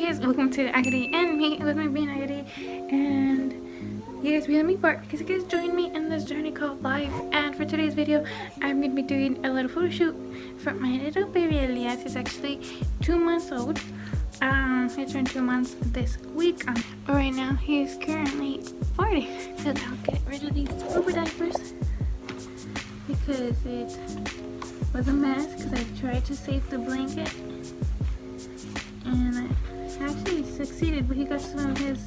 guys, welcome to Agadi and me with me being Agadi, and you guys be on me part because you guys joined me in this journey called life. And for today's video, I'm gonna be doing a little photo shoot for my little baby Elias. He's actually 2 months old. He turned 2 months this week. Right now he's currently farting, so I'll get rid of these rubber diapers because it was a mess because I tried to save the blanket. And I actually succeeded, but he got some of his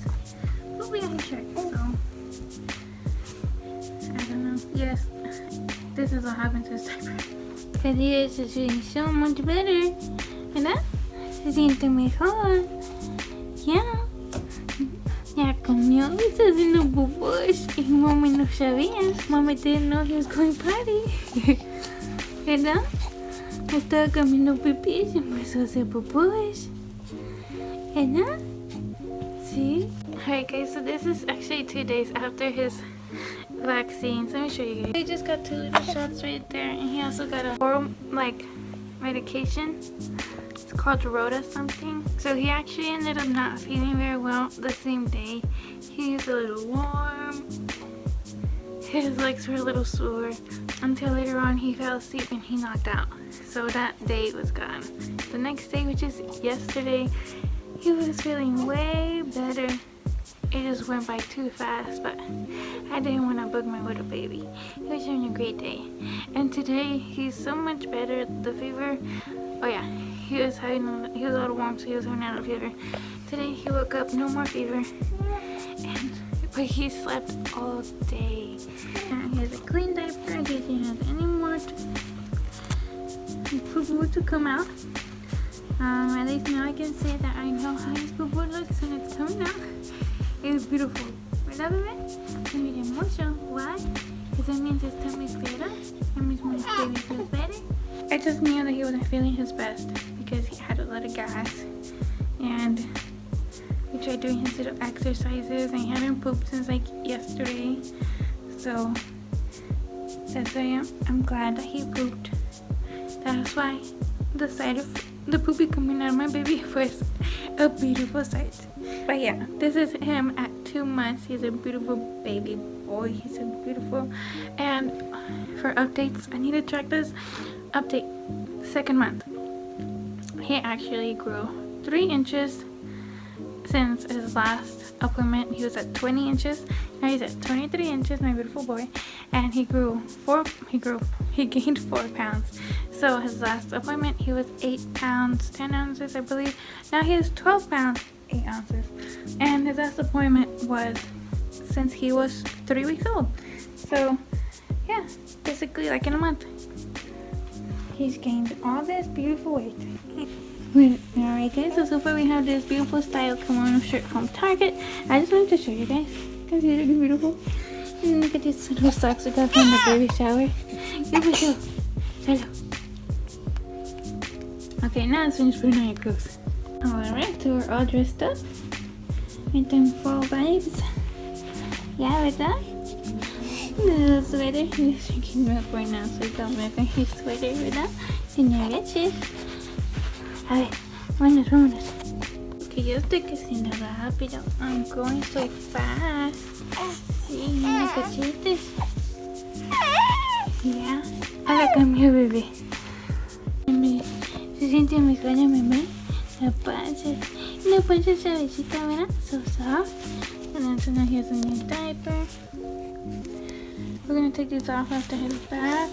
poopy on his shirt, so I don't know. Yes, this is what happened to his diaper. Because he is doing so much better, ¿verdad? Se siente mejor. Ya. Ya comió y está haciendo pupus. Y mami no sabía. Mami didn't know he was going potty. ¿Verdad? Estaba comiendo pipí y empezó a hacer pupus. ¿Verdad? See? Alright guys, so this is actually 2 days after his vaccines. Let me show you guys. He just got 2 little shots right there, and he also got a oral medication. It's called Rhoda something. So he actually ended up not feeling very well the same day. He's a little warm. His legs were a little sore until later on he fell asleep and he knocked out. So that day was gone. The next day, which is yesterday, he was feeling way better. It just went by too fast, but I didn't want to bug my little baby. He was having a great day. And today, he's so much better. The fever, oh yeah, he was a little warm, so he was having a little fever. Today, he woke up, no more fever. But he slept all day. And he has a clean diaper. He doesn't have any more poo-poo to come out. At least now I can say that I know how his poo-poo looks and it's coming out. It's beautiful. ¿Verdad, bebé? Se mira mucho. Why? Because that means his tummy's cleared up. That means my baby feels better. I just knew that he wasn't feeling his best because he had a lot of gas. And we tried doing his little exercises and he hadn't pooped since like yesterday. So that's why I'm glad that he pooped. That's why the sight of the poopy coming out of my baby was a beautiful sight. But yeah, this is him at 2 months. He's a beautiful baby boy. He's so beautiful. And for updates, I need to track this update. 2nd month, he actually grew 3 inches since his last appointment. He was at 20 inches. Now he's at 23 inches, my beautiful boy. And he gained 4 pounds. So his last appointment, he was 8 pounds, 10 ounces, I believe. Now he is 12 pounds, 8 ounces. And his last appointment was since he was 3 weeks old. So yeah, basically like in a month, he's gained all this beautiful weight. Alright guys, so far we have this beautiful style kimono shirt from Target. I just wanted to show you guys because these are beautiful. And look at these little socks we got from the baby shower. Give a show. Hello. Okay, now let's finish putting on your clothes. Alright, so we're all dressed up with them fall vibes. Yeah, with that. The little sweater. He's drinking milk right now, so he's got milk in his sweater with that. Señor leche. A ver, vámonos. Que yo estoy creciendo rápido. I'm going so fast. Sí, mira cachetes. Ya. Ahora cambio, bebé. Se siente mejor la mamá. La panza suavecita, ¿verdad? So soft. And then so now he has a new diaper. We're gonna take these off after his bath.